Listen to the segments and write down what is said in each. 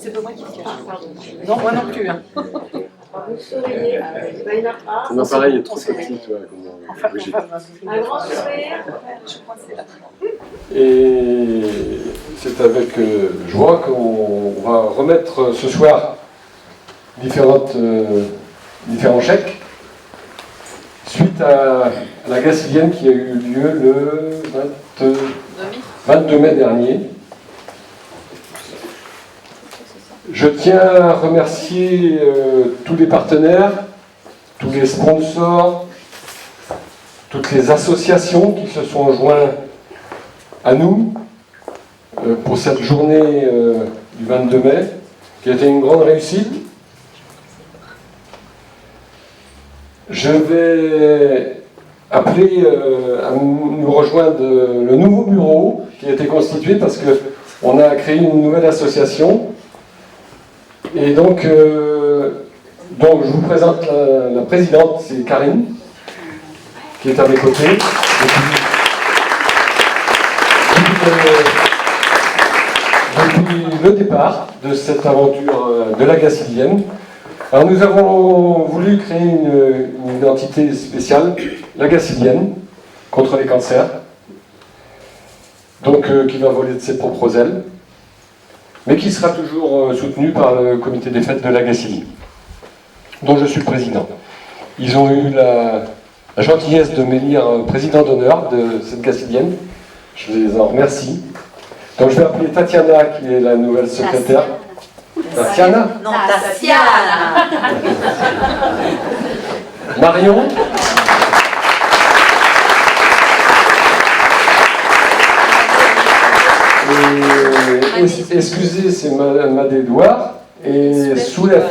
C'est pas moi qui le cache. Non, moi non plus. Hein. Vous souriez. Il y en a pas. Mon appareil est trop petit, toi. Brigitte. Un grand sourire. Je crois que c'est là. Et c'est avec joie qu'on va remettre ce soir différents chèques suite à la Gacillienne qui a eu lieu le 22 mai dernier. Je tiens à remercier tous les partenaires, tous les sponsors, toutes les associations qui se sont joints à nous pour cette journée du 22 mai, qui a été une grande réussite. Je vais appeler à nous rejoindre le nouveau bureau qui a été constitué parce qu'on a créé une nouvelle association. Et donc je vous présente la présidente, c'est Karine, qui est à mes côtés. Depuis le départ de cette aventure de la Gacillienne. Alors nous avons voulu créer une identité spéciale, la Gacillienne, contre les cancers, donc qui va voler de ses propres ailes, mais qui sera toujours soutenue par le comité des fêtes de la Gacilly, dont je suis le président. Ils ont eu la gentillesse de m'élire président d'honneur de cette Gacillienne. Je les en remercie. Donc je vais appeler Tatiana, qui est la nouvelle secrétaire. Tatiana. Non, Tatiana. Marion. Et, excusez, c'est Mad Edouard et Soulef,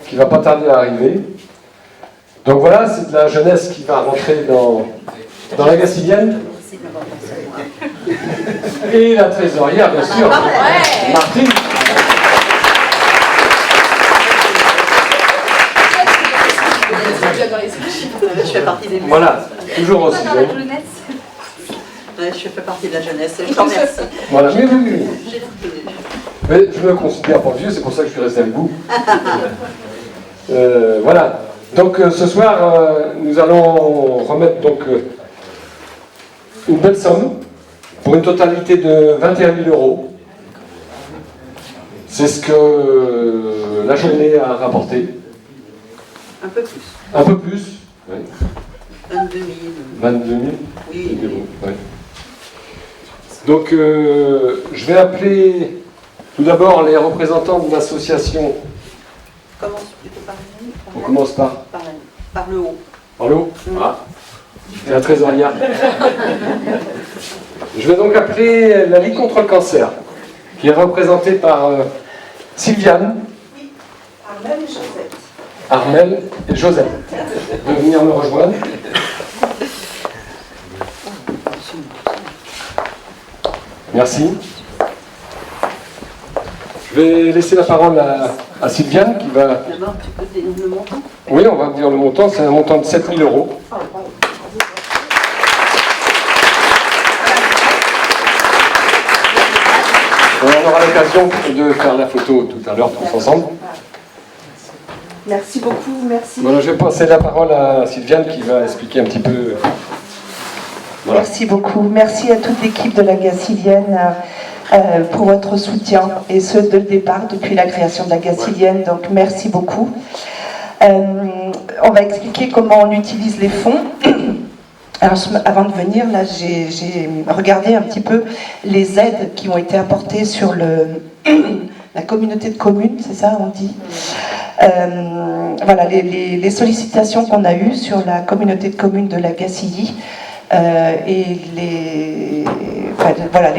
qui ne va pas tarder à arriver. Donc voilà, c'est de la jeunesse qui va rentrer dans la Gacillienne. Et la trésorière, bien sûr, Martine. Je fais partie des Voilà, toujours aussi jeune. Je fais partie de la jeunesse, je t'en remercie. Voilà, mais oui. Mais je me considère pas vieux, c'est pour ça que je suis resté avec vous. Voilà. Donc ce soir, nous allons remettre donc une belle somme pour une totalité de 21 000 €. C'est ce que la journée a rapporté. Un peu plus. Un peu plus. Oui. 22 000. 22 000. Oui. Oui. Donc je vais appeler tout d'abord les représentants de l'association. Commence plutôt par le haut. On commence par le haut. Par le haut. Ah. Et la trésorière. Je vais donc appeler la Ligue contre le cancer, qui est représentée par Sylviane. Oui. Armel et Josette. Armel et Josette. De venir me rejoindre. Merci. Je vais laisser la parole à Sylviane qui va... D'abord, tu peux dire le montant? Oui, on va dire le montant. C'est un montant de 7 000 €. On aura l'occasion de faire la photo tout à l'heure, tous ensemble. Merci beaucoup, merci. Voilà, je vais passer la parole à Sylviane qui va expliquer un petit peu. Voilà. Merci beaucoup. Merci à toute l'équipe de la Gacillienne pour votre soutien, et ce, dès le départ, depuis la création de la Gacillienne. Donc, merci beaucoup. On va expliquer comment on utilise les fonds. Alors, avant de venir, là, j'ai regardé un petit peu les aides qui ont été apportées sur la communauté de communes, c'est ça, on dit. Voilà, les sollicitations qu'on a eues sur la communauté de communes de la Gacilly et les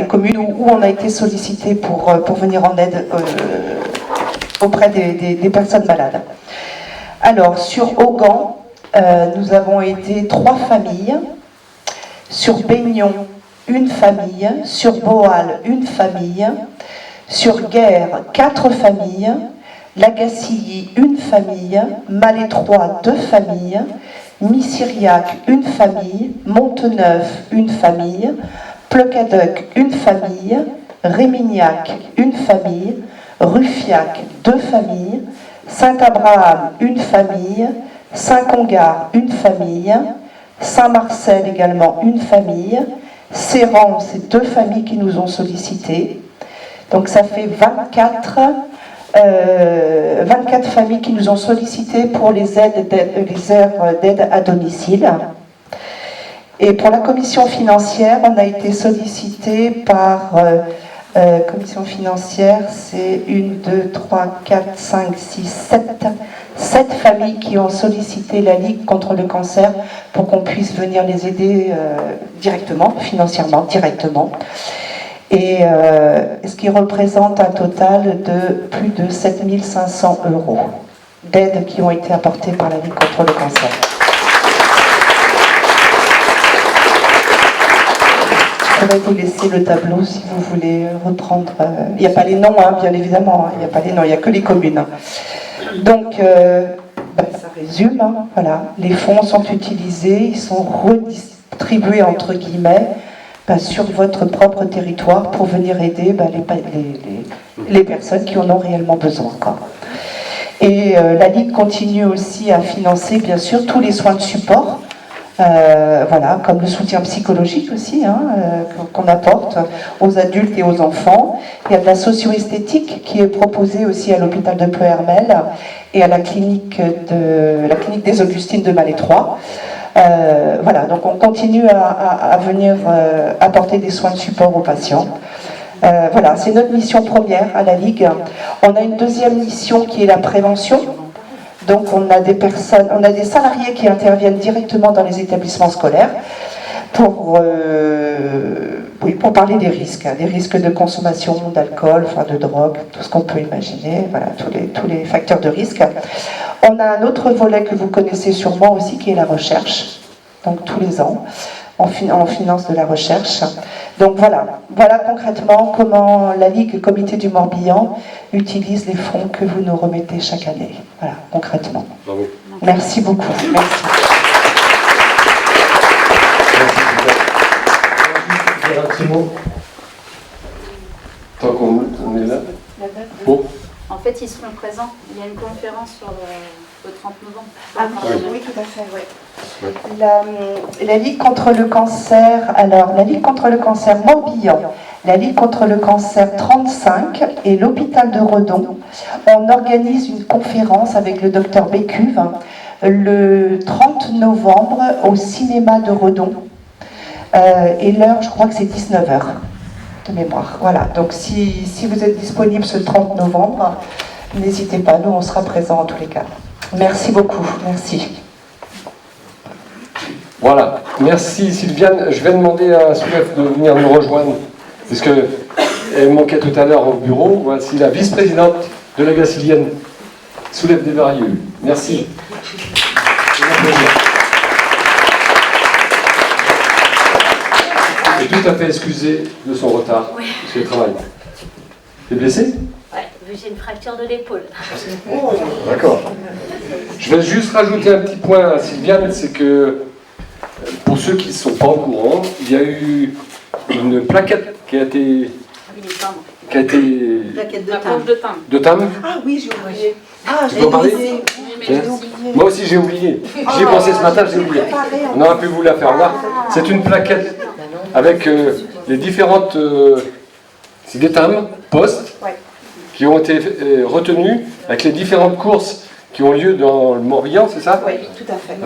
communes où on a été sollicité pour venir en aide auprès des personnes malades. Alors, sur Augan, nous avons été 3 familles. Sur Baignon, une famille. Sur Boal, une famille. Sur Guerre, 4 familles. La Gacilly, une famille. Malétroit, 2 familles. Missiriac, une famille. Monteneuf, une famille. Plecadeuc, une famille. Rémignac, une famille. Ruffiac, 2 familles, Saint-Abraham, 1 famille, Saint-Congar, 1 famille, Saint-Marcel également, 1 famille, Séran, c'est 2 familles qui nous ont sollicité. Donc ça fait 24 familles qui nous ont sollicité pour les heures d'aide à domicile. Et pour la commission financière, on a été sollicité par commission financière, c'est 1, 2, 3, 4, 5, 6, 7 familles qui ont sollicité la Ligue contre le cancer pour qu'on puisse venir les aider directement, financièrement, directement. Et ce qui représente un total de plus de 7 500 € d'aides qui ont été apportées par la Ligue contre le cancer. Je vais vous laisser le tableau si vous voulez reprendre. Il n'y a pas les noms, hein, bien évidemment, hein, il n'y a pas les noms, il n'y a que les communes. Donc, ça résume, hein, voilà. Les fonds sont utilisés, ils sont redistribués entre guillemets sur votre propre territoire pour venir aider les personnes qui en ont réellement besoin, quoi. Et la Ligue continue aussi à financer, bien sûr, tous les soins de support. Voilà, comme le soutien psychologique aussi, hein, qu'on apporte aux adultes et aux enfants. Il y a de la socio-esthétique qui est proposée aussi à l'hôpital de Pleuhermel et à la clinique des Augustines de Malétroit. Voilà, donc on continue à venir apporter des soins de support aux patients. Voilà, c'est notre mission première à la Ligue. On a une deuxième mission qui est la prévention. Donc on a des salariés qui interviennent directement dans les établissements scolaires pour parler des risques de consommation d'alcool, enfin de drogue, tout ce qu'on peut imaginer, voilà, tous les facteurs de risque. On a un autre volet que vous connaissez sûrement aussi qui est la recherche, donc tous les ans. On finance de la recherche. Donc voilà concrètement comment la Ligue Comité du Morbihan utilise les fonds que vous nous remettez chaque année. Voilà, concrètement. Bravo. Merci beaucoup. Merci. Un petit mot. Tant qu'on est là. Bon. En fait, ils seront présents. Il y a une conférence sur le 30 novembre. Ah oui, tout à fait, oui. La Ligue contre le cancer, alors la Ligue contre le cancer Morbihan, la Ligue contre le cancer 35 et l'hôpital de Redon, on organise une conférence avec le docteur Bécuve le 30 novembre au cinéma de Redon. Et l'heure, je crois que c'est 19h de mémoire. Voilà, donc si vous êtes disponible ce 30 novembre, n'hésitez pas, nous on sera présents en tous les cas. Merci beaucoup, merci. Voilà, merci Sylviane. Je vais demander à Soulef de venir nous rejoindre, puisqu'elle manquait tout à l'heure au bureau. Voici la vice-présidente de la Gacillienne, Soulef Desvarieux. Merci. Je suis tout à fait excusé de son retard, parce qu'elle travaille. Tu es blessé ? Ouais, j'ai une fracture de l'épaule. D'accord. Je vais juste rajouter un petit point à Sylviane, c'est que pour ceux qui ne sont pas au courant, il y a eu une plaquette qui a été Plaquette de La timbre. pompe de timbre. de timbre. Ah oui, j'ai oublié. Ah, Tu peux en parler ? Tiens. Moi aussi j'ai oublié. J'y ai pensé ce matin, j'ai oublié. On aurait pu vous la faire voir. C'est une plaquette avec les différentes... c'est des timbres, postes, qui ont été retenus avec les différentes courses qui ont lieu dans le Morbihan, c'est ça ? Oui, tout à fait.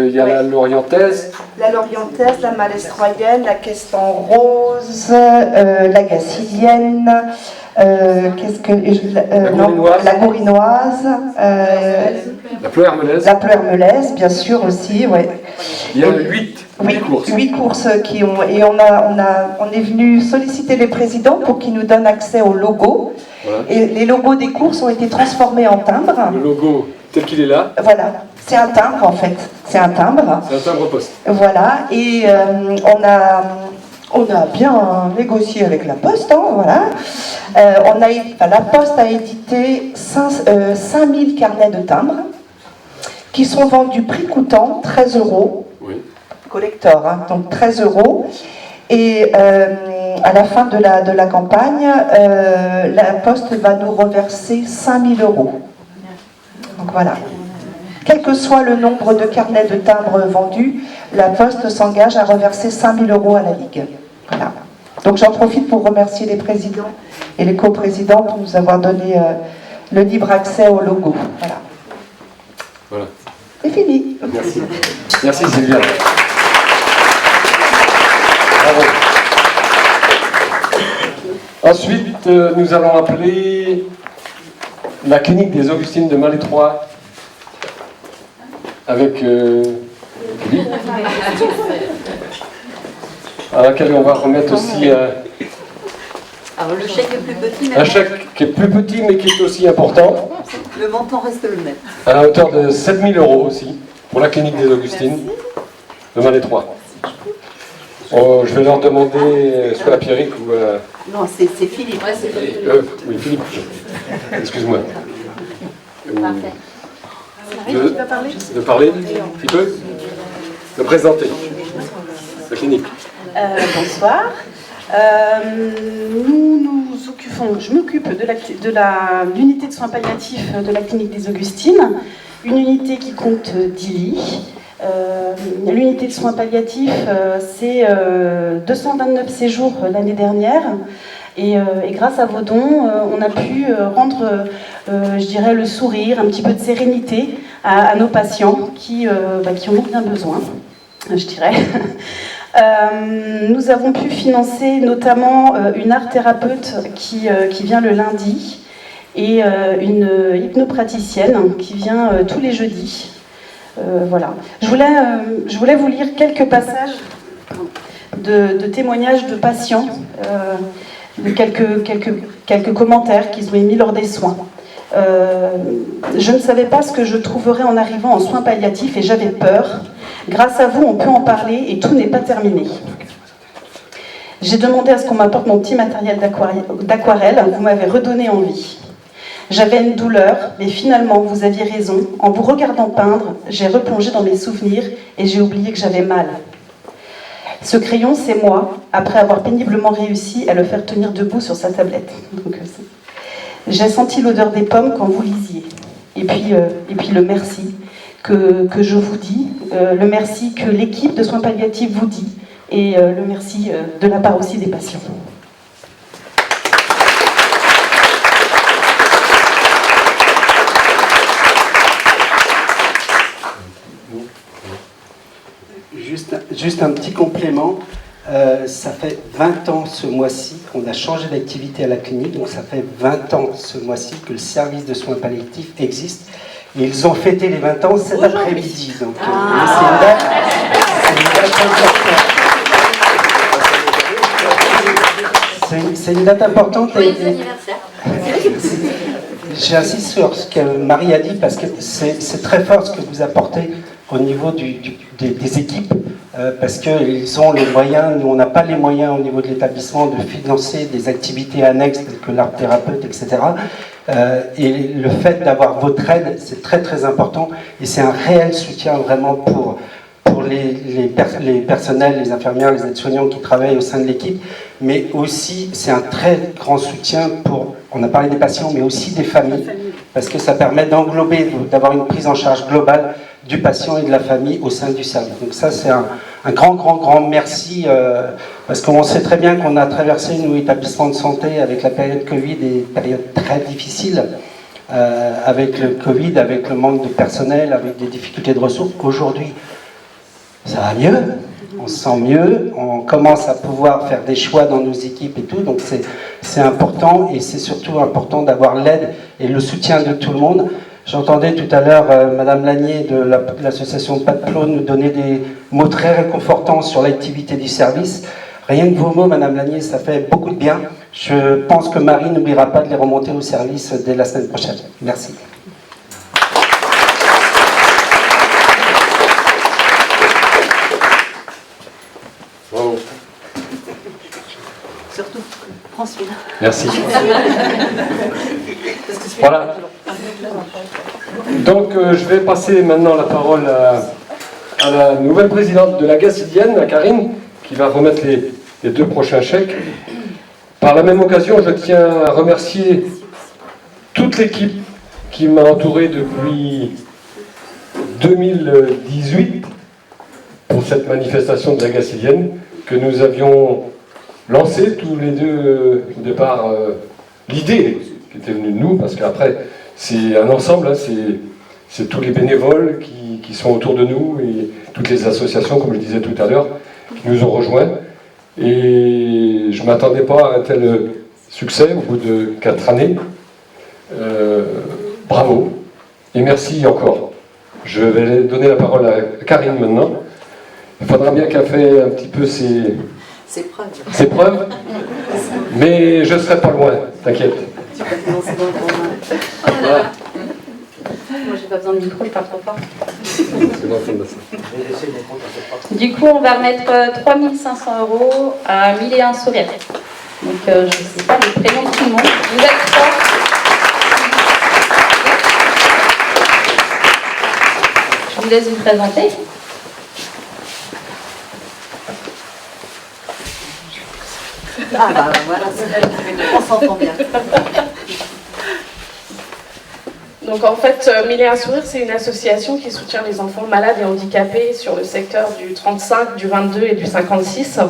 Il y a la Lorientaise. La Lorientaise, la Malestroyenne, la Queston Rose, la Gacillienne, la Gourinoise. la Gourinoise, La Pleuhermelaise. la Pleurmelaise, bien sûr aussi, ouais. Il y a 8 courses. 8 courses qui ont... Et on est venu solliciter les présidents pour qu'ils nous donnent accès au logo. Voilà. Et les logos des courses ont été transformés en timbres. Le logo tel qu'il est là, Voilà, c'est un timbre en fait. C'est un timbre. c'est un timbre poste. Voilà, et on a bien négocié avec la Poste, hein, voilà. La Poste a édité 5000 carnets de timbres qui sont vendus prix coûtant 13 €, Oui. collector, hein, donc 13 €. Et à la fin de la campagne, la Poste va nous reverser 5 000 euros. Donc voilà. Quel que soit le nombre de carnets de timbres vendus, la Poste s'engage à reverser 5 000 euros à la Ligue. Voilà. Donc j'en profite pour remercier les présidents et les coprésidents pour nous avoir donné le libre accès au logo. Voilà. Voilà. C'est fini. Merci. Merci Sylvia. Bravo. Ensuite, nous allons appeler la clinique des Augustines de Malétroit avec Philippe, à laquelle on va remettre aussi Alors le chèque est plus petit, mais un chèque qui est plus petit mais qui est aussi important, le montant reste le même. à hauteur de 7 000 euros aussi, pour la clinique des Augustines de Malétroit. Oh, je vais leur demander soit à Pierrick ou à... Non, c'est Philippe. Ouais, c'est Philippe. Oui, Philippe. Excuse-moi. Parfait. De parler un petit peu. De présenter la clinique. Bonsoir. Je m'occupe de l'unité de soins palliatifs de la clinique des Augustines, une unité qui compte 10 lits. L'unité de soins palliatifs, c'est 229 séjours l'année dernière. Et grâce à vos dons, on a pu rendre, je dirais, le sourire, un petit peu de sérénité à nos patients qui en ont bien besoin, je dirais. Nous avons pu financer notamment une art thérapeute qui vient le lundi et une hypnopraticienne qui vient tous les jeudis. Voilà. Je voulais vous lire quelques passages de témoignages de patients, de quelques commentaires qu'ils ont émis lors des soins. Je ne savais pas ce que je trouverais en arrivant en soins palliatifs et j'avais peur. Grâce à vous, on peut en parler et tout n'est pas terminé. J'ai demandé à ce qu'on m'apporte mon petit matériel d'aquarelle, vous m'avez redonné envie. J'avais une douleur, mais finalement, vous aviez raison. En vous regardant peindre, j'ai replongé dans mes souvenirs et j'ai oublié que j'avais mal. Ce crayon, c'est moi, après avoir péniblement réussi à le faire tenir debout sur sa tablette. J'ai senti l'odeur des pommes quand vous lisiez. Et puis le merci que je vous dis, le merci que l'équipe de soins palliatifs vous dit, et le merci de la part aussi des patients. Juste un petit complément. Ça fait 20 ans ce mois-ci qu'on a changé d'activité à la clinique, donc ça fait 20 ans ce mois-ci que le service de soins palliatifs existe. Et ils ont fêté les 20 ans cet après-midi. Donc c'est une date importante. C'est une date importante. Joyeux anniversaire. J'insiste sur ce que Marie a dit parce que c'est très fort ce que vous apportez au niveau des équipes. Parce qu'ils ont les moyens, nous on n'a pas les moyens au niveau de l'établissement de financer des activités annexes telles que l'art thérapeute, etc. Et le fait d'avoir votre aide, c'est très très important et c'est un réel soutien vraiment pour les personnels, les infirmières, les aides-soignants qui travaillent au sein de l'équipe, mais aussi c'est un très grand soutien pour, on a parlé des patients, mais aussi des familles, parce que ça permet d'englober, d'avoir une prise en charge globale du patient et de la famille au sein du service. Donc ça, c'est un grand merci, parce qu'on sait très bien qu'on a traversé, nous, établissements de santé, avec la période Covid, des périodes très difficiles, avec le Covid, avec le manque de personnel, avec des difficultés de ressources. Aujourd'hui, ça va mieux, on se sent mieux, on commence à pouvoir faire des choix dans nos équipes et tout, donc c'est important, et c'est surtout important d'avoir l'aide et le soutien de tout le monde. J'entendais tout à l'heure Madame Lanier de l'association Pas de Plot nous donner des mots très réconfortants sur l'activité du service. Rien que vos mots, Madame Lanier, ça fait beaucoup de bien. Je pense que Marie n'oubliera pas de les remonter au service dès la semaine prochaine. Merci. Bravo. Surtout, prends celui-là. Merci. Voilà. Donc je vais passer maintenant la parole à la nouvelle présidente de la Gacillienne, à Karine, qui va remettre les 2 prochains chèques. Par la même occasion, je tiens à remercier toute l'équipe qui m'a entouré depuis 2018 pour cette manifestation de la Gacillienne que nous avions lancée tous les deux au départ. L'idée qui était venue de nous, parce qu'après c'est un ensemble, hein, c'est tous les bénévoles qui sont autour de nous et toutes les associations, comme je disais tout à l'heure, qui nous ont rejoints. Et je ne m'attendais pas à un tel succès au bout de 4 années. Bravo et merci encore. Je vais donner la parole à Karine maintenant. Il faudra bien qu'elle fasse un petit peu ses preuves, mais je ne serai pas loin, t'inquiète. Voilà. Moi, j'ai pas besoin de micro, je parle trop fort. Du coup, on va remettre 3 500 € à 1001 sourires. Donc, je ne sais pas les prénoms de tout le monde. Vous êtes 3. Je vous laisse vous présenter. Ah bah voilà, on s'entend bien. Donc en fait, 1001 sourires, c'est une association qui soutient les enfants malades et handicapés sur le secteur du 35, du 22 et du 56.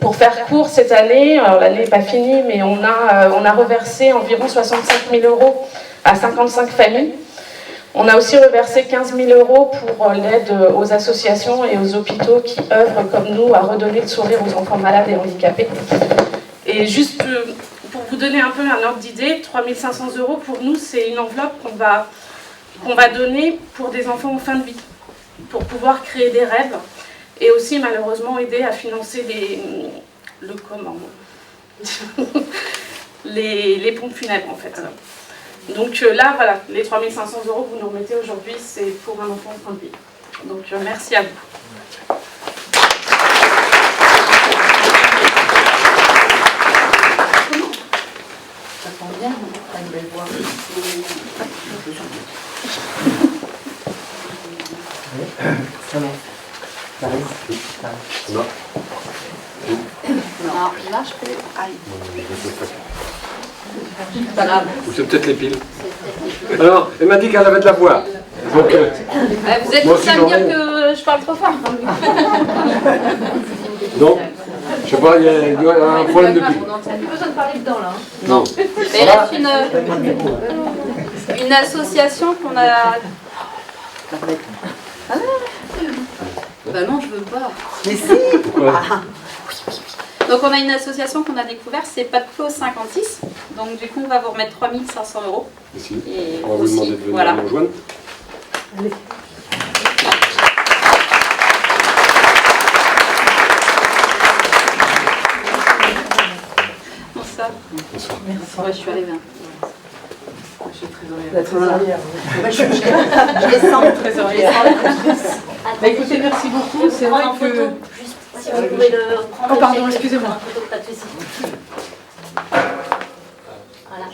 Pour faire court, cette année, alors l'année n'est pas finie, mais on a reversé environ 65 000 € à 55 familles. On a aussi reversé 15 000 € pour l'aide aux associations et aux hôpitaux qui œuvrent comme nous à redonner le sourire aux enfants malades et handicapés. Et juste pour vous donner un peu un ordre d'idée, 3 500 € pour nous, c'est une enveloppe qu'on va donner pour des enfants en fin de vie, pour pouvoir créer des rêves et aussi malheureusement aider à financer les pompes funèbres en fait. Donc là, voilà, les 3 500 € que vous nous remettez aujourd'hui, c'est pour un enfant en fin de vie. Donc merci à vous. Ça sent bien, on a une belle voix. Non, là, je peux. Aïe. Pas grave. Ou c'est peut-être les piles. Alors, elle m'a dit qu'elle avait de la voix. Donc, Vous êtes moi tous aussi, à me j'en dire ai. que je parle trop fort. non, je sais pas, il y a un problème de pile. On n'a plus besoin de parler dedans là. Non. Mais là, c'est une association qu'on a. Bah non, je veux pas. Mais si. Pourquoi? Donc on a une association qu'on a découverte, c'est Patplo 56. Donc du coup, on va vous remettre 3 500 €. Ici. Et On va vous aussi, demander de venir voilà. nous rejoindre. Allez. Bonsoir. Bonsoir. Ouais, je suis arrivée. Je suis trésorière. La trésorière. Moi, je descends. Trésorière. Bah, écoutez, merci beaucoup. C'est vrai que... Juste si vous pouvez le prendre. Oh, pardon, excusez-moi. En photo, pas de souci. Voilà.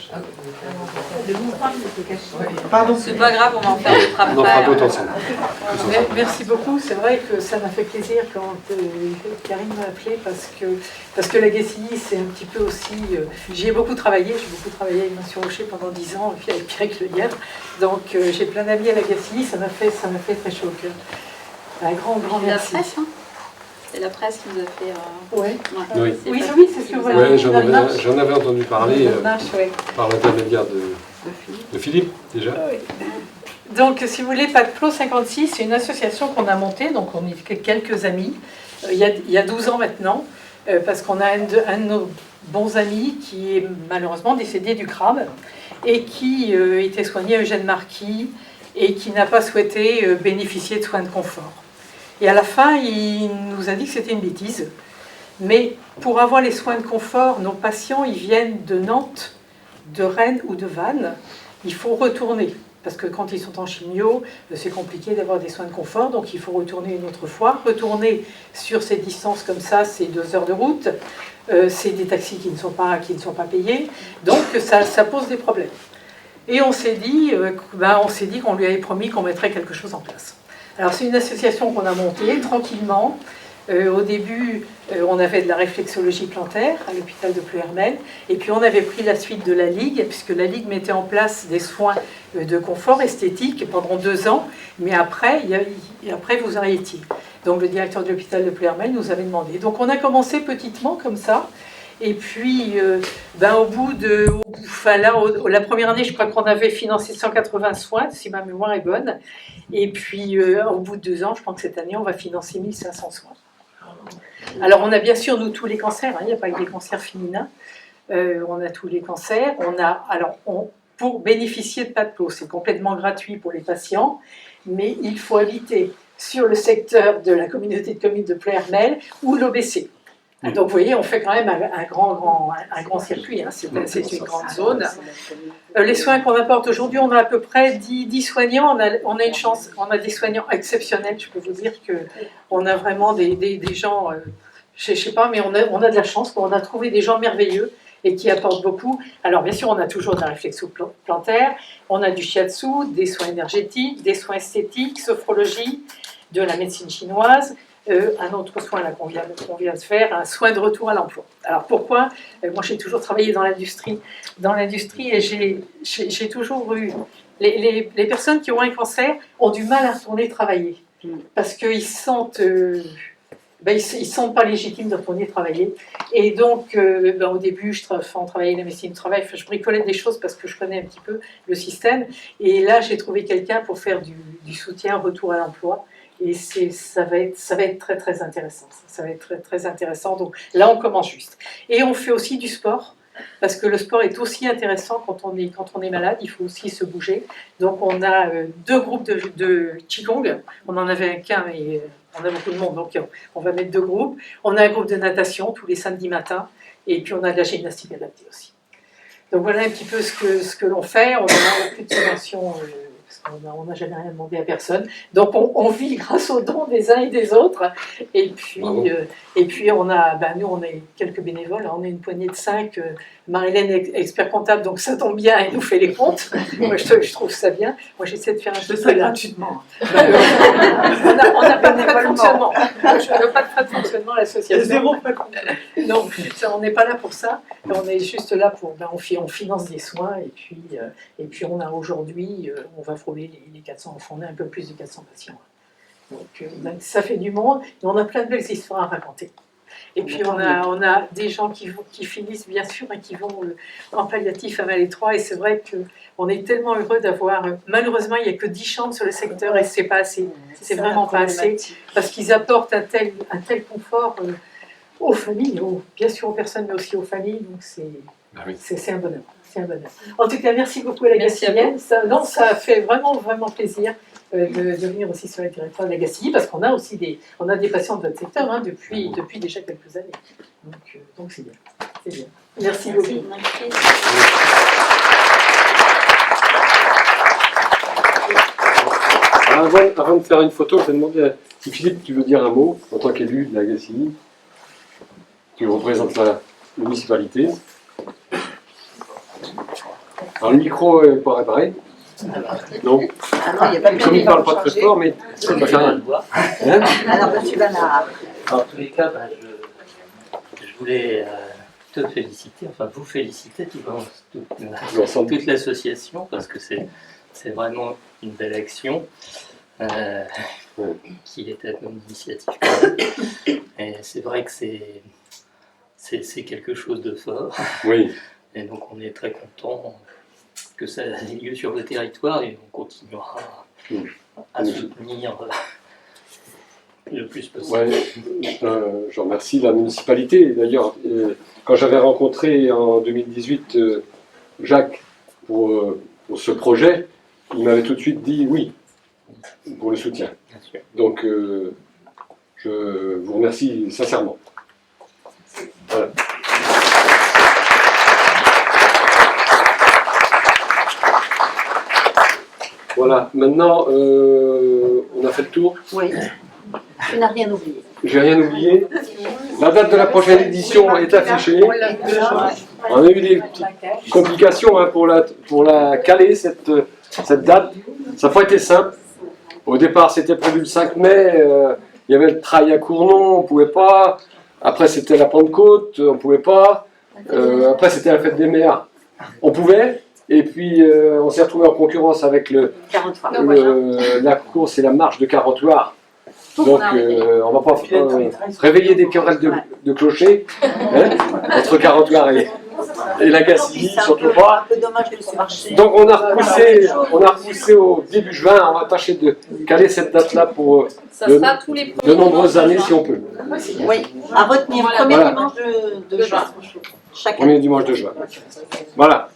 Pardon. C'est pas grave, on va en faire d'autres après. On en fera d'autres ensemble. Merci beaucoup. C'est vrai que ça m'a fait plaisir quand Karine m'a appelé parce que la Gacilly, c'est un petit peu aussi... J'y ai beaucoup travaillé. J'ai beaucoup travaillé avec Monsieur Rocher pendant 10 ans, et puis avec Pierre Cleuillère. Donc j'ai plein d'amis à la Gacilly. Ça m'a fait très chaud au cœur. Un grand La merci. presse, hein. C'est la presse qui nous a fait... Ouais. Oui. c'est Oui, pas- oui, c'est ce que vous Ouais, avez j'en avais entendu parler ouais. par l'intermédiaire de Philippe, déjà. Donc, si vous voulez, Patplo 56, c'est une association qu'on a montée, donc on est quelques amis, il y a 12 ans maintenant, parce qu'on a un de nos bons amis qui est malheureusement décédé du crabe et qui était soigné à Eugène Marquis et qui n'a pas souhaité bénéficier de soins de confort. Et à la fin, il nous a dit que c'était une bêtise. Mais pour avoir les soins de confort, nos patients, ils viennent de Nantes, de Rennes ou de Vannes. Il faut retourner. Parce que quand ils sont en chimio, c'est compliqué d'avoir des soins de confort. Donc il faut retourner une autre fois. Retourner sur ces distances comme ça, c'est 2 heures de route. C'est des taxis qui ne sont pas payés. Donc ça pose des problèmes. Et on s'est dit qu'on lui avait promis qu'on mettrait quelque chose en place. Alors c'est une association qu'on a montée tranquillement. Au début, on avait de la réflexologie plantaire à l'hôpital de Pleuhermel, et puis on avait pris la suite de la Ligue, puisque la Ligue mettait en place des soins de confort esthétique pendant 2 ans, mais après vous arrêtiez. Donc le directeur de l'hôpital de Pleuhermel nous avait demandé. Donc on a commencé petitement comme ça, et puis la première année, je crois qu'on avait financé 180 soins, si ma mémoire est bonne, et puis au bout de 2 ans, je pense que cette année, on va financer 1500 soins. Alors on a bien sûr, nous, tous les cancers, il n'y a pas que des cancers féminins, on a tous les cancers, pour bénéficier de PADPLO, c'est complètement gratuit pour les patients, mais il faut habiter sur le secteur de la communauté de communes de Pleuhermel ou l'OBC. Donc vous voyez, on fait quand même un grand circuit, c'est une grande zone. Les soins qu'on apporte aujourd'hui, on a à peu près 10 soignants, on a une chance, on a des soignants exceptionnels, je peux vous dire qu'on a vraiment des gens, je sais pas, mais on a de la chance, on a trouvé des gens merveilleux et qui apportent beaucoup. Alors bien sûr, on a toujours de la réflexo plantaire, on a du shiatsu, des soins énergétiques, des soins esthétiques, sophrologie, de la médecine chinoise, un autre soin qu'on vient de faire, un soin de retour à l'emploi. Alors pourquoi? Moi j'ai toujours travaillé dans l'industrie et j'ai toujours eu... Les personnes qui ont un cancer ont du mal à retourner travailler parce qu'ils se sentent... ils ne se sentent pas légitimes de retourner travailler. Et donc, au début, on travaillait la médecine du travail, je bricolais des choses parce que je connais un petit peu le système. Et là, j'ai trouvé quelqu'un pour faire du soutien retour à l'emploi. Et ça va être très, très intéressant. Ça va être très, très intéressant. Donc là, on commence juste. Et on fait aussi du sport, parce que le sport est aussi intéressant quand on est malade. Il faut aussi se bouger. Donc, on a 2 groupes de Qigong. On en avait qu'un, mais... on a beaucoup de monde, donc on va mettre 2 groupes. On a un groupe de natation tous les samedis matins, et puis on a de la gymnastique adaptée aussi. Donc voilà un petit peu ce que l'on fait. On n'a plus de subventions, parce qu'on n'a jamais rien demandé à personne. Donc on vit grâce aux dons des uns et des autres. Et puis on a, nous on est quelques bénévoles, on est une poignée de 5. Marie-Hélène est expert comptable, donc ça tombe bien, elle nous fait les comptes. Moi je trouve ça bien. Moi j'essaie de faire un peu ça gratuitement. On n'a pas de frais de fonctionnement. Je n'ai pas de frais de fonctionnement à l'association. Zéro frais de fonctionnement. Non, on n'est pas là pour ça. On est juste là pour... on finance des soins et puis on a aujourd'hui, on va frôler les 400, on a un peu plus de 400 patients. Donc ça fait du monde, mais on a plein de belles histoires à raconter. Et puis on a des gens qui finissent bien sûr et qui vont en palliatif à Malétroit, et c'est vrai qu'on est tellement heureux d'avoir, malheureusement il n'y a que 10 chambres sur le secteur et c'est pas assez, c'est vraiment pas assez, parce qu'ils apportent un tel confort aux familles, bien sûr aux personnes mais aussi aux familles, donc c'est un bonheur. En tout cas, merci beaucoup à la Gacillienne. Ça fait vraiment, vraiment plaisir de venir aussi sur le territoire de la Gacilly, parce qu'on a aussi des patients de votre secteur depuis déjà quelques années. Donc c'est bien. Merci beaucoup. Avant de faire une photo, je vais demander si Philippe, tu veux dire un mot en tant qu'élu de la Gacilly. Tu représentes la municipalité. Alors le micro n'est pas réparé. Non. Comme il ne parle pas très fort, mais ça ne fait rien. Alors, monsieur Banard. En tous les cas, je voulais te féliciter, enfin vous féliciter, toute l'association, parce que c'est vraiment une belle action qui est à ton initiative. Et c'est vrai que c'est quelque chose de fort. Oui. Et donc on est très content que ça ait lieu sur le territoire et on continuera à soutenir le plus possible. Ouais, je remercie la municipalité. D'ailleurs, quand j'avais rencontré en 2018 Jacques pour ce projet, il m'avait tout de suite dit oui pour le soutien. Donc je vous remercie sincèrement. Voilà. Voilà, maintenant, on a fait le tour. Oui, tu n'as rien oublié. J'ai rien oublié. La date de la prochaine édition est affichée. On a eu des petites complications pour la caler, cette date. Ça n'a pas été simple. Au départ, c'était prévu le 5 mai. Il y avait le trail à Cournon, on pouvait pas. Après, c'était la Pentecôte, on pouvait pas. Après, c'était la fête des mères, on pouvait. Et puis, on s'est retrouvé en concurrence avec la course et la marche de Carotoir. Donc, on va pas réveiller des querelles de clochers entre Carotoir et la Gacilly, surtout pas. Donc, on a repoussé au début juin. On va tâcher de caler cette date-là pour de nombreuses années, si on peut. Oui, à retenir, premier dimanche de juin. Premier dimanche de juin. Voilà.